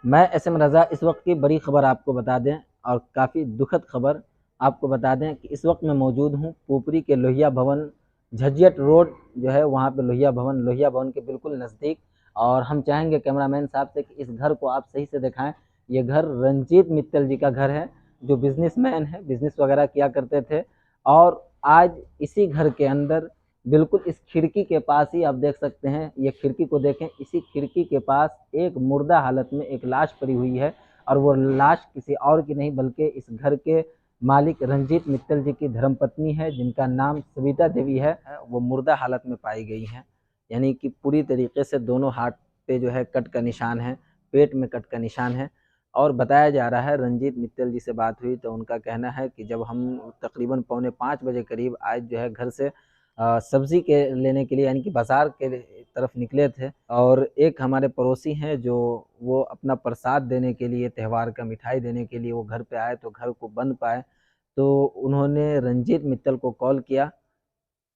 मैं एसएम रज़ा। इस वक्त की बड़ी खबर आपको बता दें और काफ़ी दुखद खबर आपको बता दें कि इस वक्त मैं मौजूद हूँ पुपरी के लोहिया भवन झज्जट रोड जो है वहाँ पे लोहिया भवन के बिल्कुल नज़दीक। और हम चाहेंगे कैमरामैन साहब से कि इस घर को आप सही से दिखाएं। ये घर रंजीत मित्तल जी का घर है, जो बिजनेसमैन है, बिजनेस वगैरह किया करते थे। और आज इसी घर के अंदर बिल्कुल इस खिड़की के पास ही आप देख सकते हैं, ये खिड़की को देखें, इसी खिड़की के पास एक मुर्दा हालत में एक लाश पड़ी हुई है। और वो लाश किसी और की नहीं बल्कि इस घर के मालिक रंजीत मित्तल जी की धर्मपत्नी है, जिनका नाम सविता देवी है। वो मुर्दा हालत में पाई गई हैं, यानी कि पूरी तरीके से दोनों हाथ पे जो है कट का निशान है, पेट में कट का निशान है। और बताया जा रहा है, रंजीत मित्तल जी से बात हुई तो उनका कहना है कि जब हम तकरीबन 4:45 बजे करीब आज जो है घर से सब्जी के लेने के लिए यानी कि बाजार के तरफ निकले थे, और एक हमारे पड़ोसी हैं जो वो अपना प्रसाद देने के लिए, त्यौहार का मिठाई देने के लिए वो घर पे आए तो घर को बंद पाए। तो उन्होंने रंजीत मित्तल को कॉल किया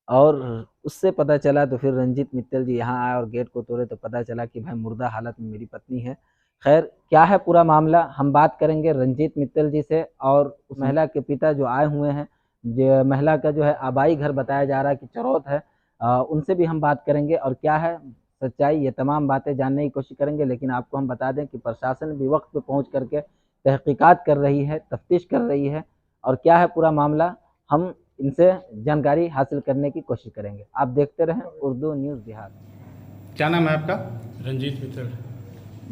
और उससे पता चला, तो फिर रंजीत मित्तल जी यहाँ आए और गेट को तोड़े तो पता चला कि भाई मुर्दा हालत में मेरी पत्नी है। खैर, क्या है पूरा मामला हम बात करेंगे रंजीत मित्तल जी से। और उस महिला के पिता जो आए हुए हैं, जो महिला का जो है आबाई घर बताया जा रहा है कि चरौत है, उनसे भी हम बात करेंगे और क्या है सच्चाई, ये तमाम बातें जानने की कोशिश करेंगे। लेकिन आपको हम बता दें कि प्रशासन भी वक्त पे पहुंच करके तहकीकात कर रही है, तफ्तीश कर रही है। और क्या है पूरा मामला, हम इनसे जानकारी हासिल करने की कोशिश करेंगे। आप देखते रहें उर्दू न्यूज़ बिहार। क्या नाम है आपका? रंजीत मित्तल।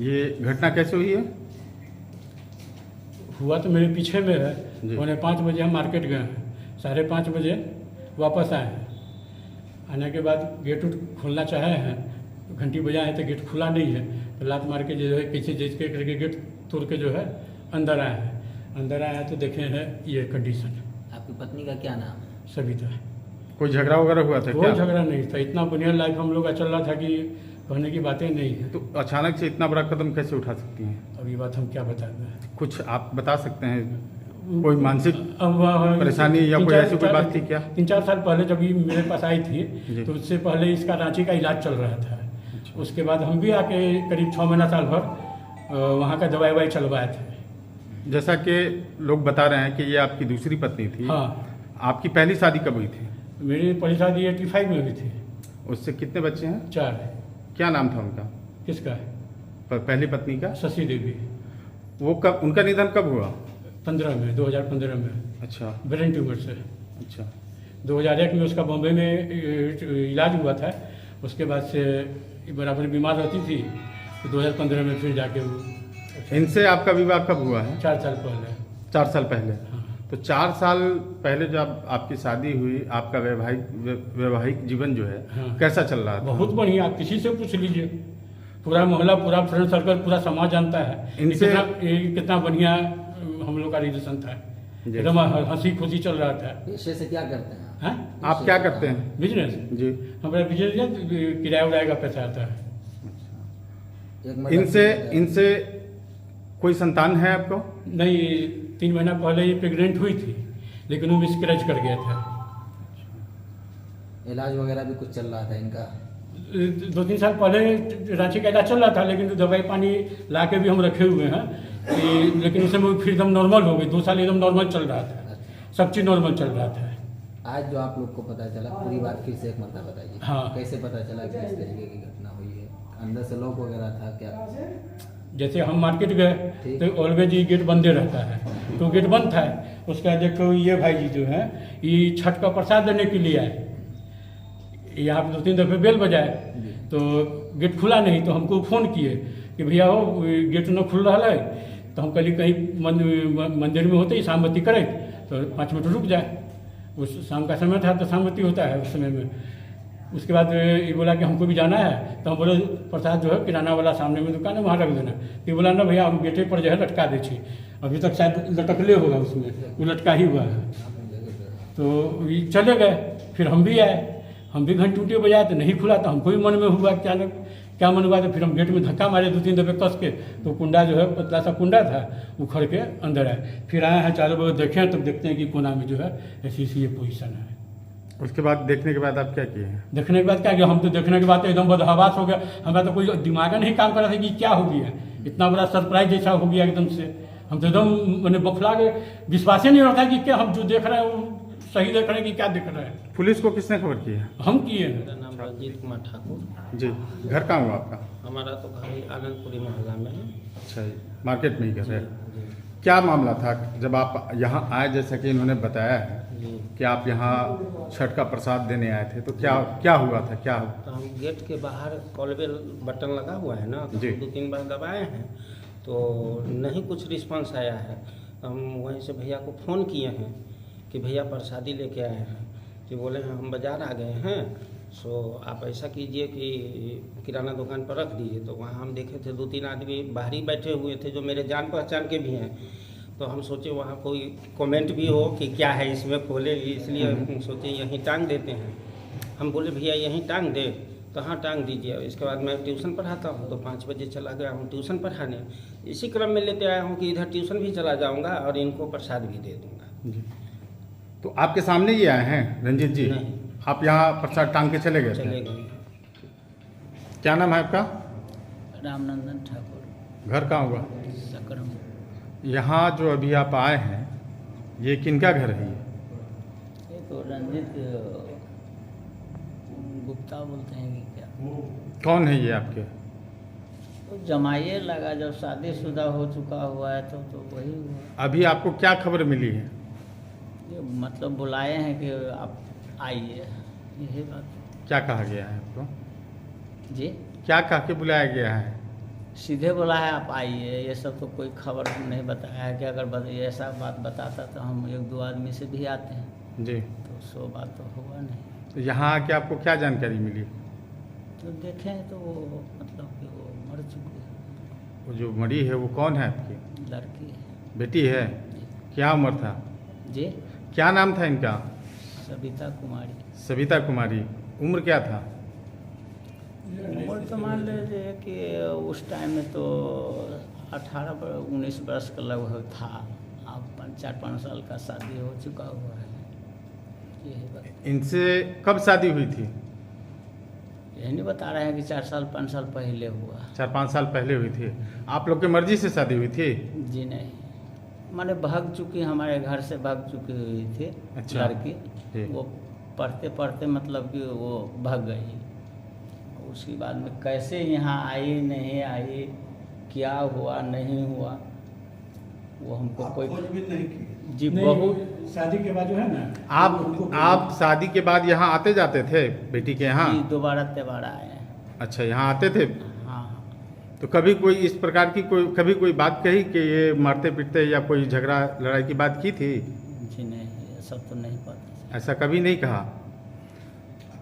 ये घटना कैसे हुई है? हुआ तो मेरे पीछे में है। जी। 4:45 हम मार्केट गए हैं, 5:30 बजे वापस आए हैं। आने के बाद गेट उट खोलना चाहे हैं, घंटी बजाए हैं तो गेट खुला नहीं है, तो लात मार के जो है किसी जिसके करके गेट तोड़ के जो है अंदर आए हैं। अंदर आए हैं तो देखे हैं ये कंडीशन। आपकी पत्नी का क्या नाम है? सविता। कोई झगड़ा वगैरह हुआ था कोई क्या? झगड़ा नहीं था, इतना बढ़िया लाइफ हम लोग का चल रहा था कि कहने की बातें नहीं है। तो अचानक से इतना बड़ा कदम कैसे उठा सकती हैं? अब ये बात हम क्या बताएं। कुछ आप बता सकते हैं? कोई मानसिक अब परेशानी या कोई ऐसी कोई बात थी क्या? 3-4 साल पहले जब ये मेरे पास आई थी जी। तो उससे पहले इसका रांची का इलाज चल रहा था। अच्छा। उसके बाद हम भी आके करीब 6 महीना साल भर वहाँ का दवाई ववाई चलवाए थे। जैसा कि लोग बता रहे हैं कि ये आपकी दूसरी पत्नी थी। हाँ, आपकी पहली शादी कब हुई थी? मेरी पहली शादी 85 में हुई थी। उससे कितने बच्चे हैं? 4। क्या नाम था उनका? किसका? पहली पत्नी का? शशि देवी। वो कब, उनका निधन कब हुआ? 2015 में अच्छा ब्रेन ट्यूमर से। अच्छा। 2001 में उसका बॉम्बे में इलाज हुआ था। उसके बाद से बराबर बीमार रहती थी, तो 2015 में फिर जाके वो। इनसे आपका विवाह कब हुआ है? 4 साल पहले। 4 साल पहले। हाँ। तो 4 साल पहले जब आपकी शादी हुई, आपका वैवाहिक जीवन जो है हाँ। कैसा चल रहा था? बहुत बढ़िया, आप किसी से पूछ लीजिए, पूरा मोहल्ला, पूरा फ्रेंड सर्कल, पूरा समाज जानता है इनसे कितना बढ़िया हम लोग का रिलेशन था। जी। एकदम हंसी खुशी चल रहा था। पेशे से क्या करते हैं? हैं? आप क्या करते हैं? बिजनेस। जी। हमारा बिजनेस किराया उराया का पैसा आता है। इनसे कोई संतान है आपको? नहीं, 3 महीना पहले ये प्रेग्नेंट हुई थी, लेकिन वो मिसकैरेज कर गया था। इलाज वगैरह भी कुछ चल रहा था इनका? 2-3 साल पहले रांची का इलाज चल रहा था, लेकिन दवाई पानी ला के भी हम रखे हुए हैं लेकिन उस समय फिर एकदम नॉर्मल हो गई। 2 साल एकदम नॉर्मल चल रहा था, सब चीज़ नॉर्मल चल रहा था। आज जो आप लोग को पता चला, पूरी बात फिर से एक मरतबा बताइए। हाँ। कैसे पता चला कि इस तरीके की घटना हुई है? अंदर से लॉक वगैरह था क्या? जैसे हम मार्केट गए तो ऑलवेज ये गेट बंदे रहता है, तो गेट बंद था। उसके बाद देखो ये भाई जी जो है ये छठ का प्रसाद देने के लिए आए, यहाँ पे 2-3 दफे बेल बजाए तो गेट खुला नहीं। तो हमको फ़ोन किए कि भैया हो गेट न खुल रहा है, तो हम कहीं कहीं मंदिर में होते ही शामबत्ती करे तो 5 मिनट रुक जाए। उस शाम का समय था तो शामबत्ती होता है उस समय में। उसके बाद ये बोला कि हमको भी जाना है, तो हम बोले प्रसाद जो है किराना वाला सामने में दुकान है वहाँ रख देना। तो ये बोला ना भैया हम गेटे पर जो है लटका दे छी, अभी तक शायद लटकले होगा उसमें, वो लटका ही हुआ है। तो ये चले गए, फिर हम भी आए, हम भी घंटी उंटी बजाए तो नहीं खुला। तो हमको भी मन में हुआ क्या मन हुआ, तो फिर हम गेट में धक्का मारे 2-3 दफे कस के, तो कुंडा जो है पतला सा कुंडा था, उखड़ के अंदर आए। फिर आए हैं चारों बजे देखें, तब देखते हैं कि कोना में जो है ऐसी ये पोजीशन है। उसके बाद देखने के बाद आप क्या किए हैं? देखने के बाद क्या किया, हम तो देखने के बाद एकदम बदहवास हो गया। हमारा तो कोई दिमाग नहीं काम कर रहा था कि क्या हो गया, इतना बड़ा सरप्राइज जैसा हो गया एकदम से। हम तो एकदम मैंने बौखला के, विश्वास ही नहीं होता कि क्या हम जो देख रहे हैं वो सही देख रहे हैं कि क्या देख रहे हैं। पुलिस को किसने खबर की है? हम किए हैं। मेरा नाम रंजीत कुमार ठाकुर। जी, घर कहाँ हुआ आपका? हमारा तो घर ही आनंदपुरी मोहल्ला में है। अच्छा जी, मार्केट में ही घर है। जी क्या मामला था जब आप यहाँ आए, जैसा कि इन्होंने बताया है जी। कि आप यहाँ छठ का प्रसाद देने आए थे, तो क्या हुआ था? क्या तो हम गेट के बाहर कॉलबेल बटन लगा हुआ है ना, तो जी। 2-3 बार दबाए हैं तो नहीं कुछ रिस्पांस आया है। हम वहीं से भैया को फ़ोन किए हैं कि भैया प्रसादी लेके आए हैं, कि बोले हैं हम बाज़ार आ गए हैं, सो आप ऐसा कीजिए कि किराना दुकान पर रख दीजिए। तो वहाँ हम देखे थे 2-3 आदमी बाहर ही बैठे हुए थे जो मेरे जान पहचान के भी हैं। तो हम सोचे वहाँ कोई कमेंट भी हो कि क्या है इसमें खोले, इसलिए हम सोचे यहीं टांग देते हैं। हम बोले भैया यहीं टांग दे, तो हाँ टांग दीजिए। इसके बाद मैं ट्यूशन पढ़ाता हूँ, तो 5 बजे चला गया हूँ ट्यूशन पढ़ाने। इसी क्रम में लेते आया हूँ कि इधर ट्यूशन भी चला जाऊँगा और इनको प्रसाद भी दे दूँगा। जी, तो आपके सामने ही आए हैं रंजीत जी? नहीं। आप यहाँ प्रसाद टांग के चले गए चले थे? गए। क्या नाम है आपका? रामनंदन ठाकुर, घर कहाँ हुआ? सकरम। यहाँ जो अभी आप आए हैं, ये किनका घर है? ये तो रंजित गुप्ता बोलते हैं कि क्या, कौन है ये आपके? तो जमाइए लगा जब शादीशुदा हो चुका हुआ है तो वही हुआ। अभी आपको क्या खबर मिली है? ये मतलब बुलाए हैं कि आप आइए, यही बात। क्या कहा गया है आपको? जी, क्या कह के बुलाया गया है? सीधे बोला है आप आइए। ये सब तो कोई खबर नहीं बताया है कि अगर ऐसा बात बताता तो हम 1-2 आदमी से भी आते हैं, जी, तो सो बात तो हुआ नहीं। तो यहाँ आके आपको क्या जानकारी मिली? तो देखें तो वो मतलब कि वो मर चुकी है, वो जो मरी है वो कौन है आपकी? लड़की है। बेटी है? क्या उम्र था? जी, क्या नाम था इनका? सविता कुमारी। सविता कुमारी। उम्र क्या था? उम्र तो मान लीजिए कि उस टाइम में तो 18-19 वर्ष का लगभग था। अब 4-5 साल का शादी हो चुका हुआ है। यही बात। इनसे कब शादी हुई थी? यही नहीं बता रहे हैं कि 4-5 साल पहले हुआ। 4-5 साल पहले हुई थी। आप लोग की मर्जी से शादी हुई थी? जी नहीं, माने भाग चुकी, हमारे घर से भाग चुकी हुई थी। अच्छा। लड़की जी। वो पढ़ते पढ़ते मतलब कि वो भाग गई। उसके बाद में कैसे यहाँ आई नहीं आई, क्या हुआ नहीं हुआ, वो हमको कोई खोज भी नहीं की। जी नहीं, बहुत। शादी के बाद जो है ना, आप शादी के बाद यहाँ आते जाते थे बेटी के यहाँ? जी, दोबारा तेबारा आए हैं। अच्छा, यहाँ आते थे। हाँ, तो कभी कोई इस प्रकार की कभी कोई बात कही कि ये मारते पीटते या कोई झगड़ा लड़ाई की बात की थी? जी नहीं, ये सब तो नहीं पता। ऐसा कभी नहीं कहा।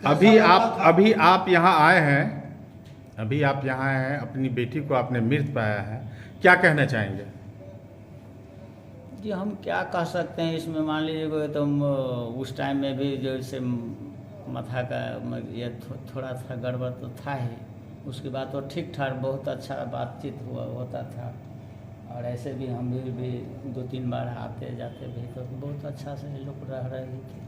अभी आप यहाँ आए हैं, अभी आप यहाँ आए हैं, अपनी बेटी को आपने मृत पाया है, क्या कहना चाहेंगे? जी हम क्या कह सकते हैं इसमें, मान लीजिए कोई तो उस टाइम में भी जैसे माथा का ये थोड़ा सा गड़बड़ तो था ही। उसके बाद तो ठीक ठाक बहुत अच्छा बातचीत होता था, और ऐसे भी हम भी 2-3 बार आते जाते भी तो बहुत अच्छा से लोग रह रहे थे।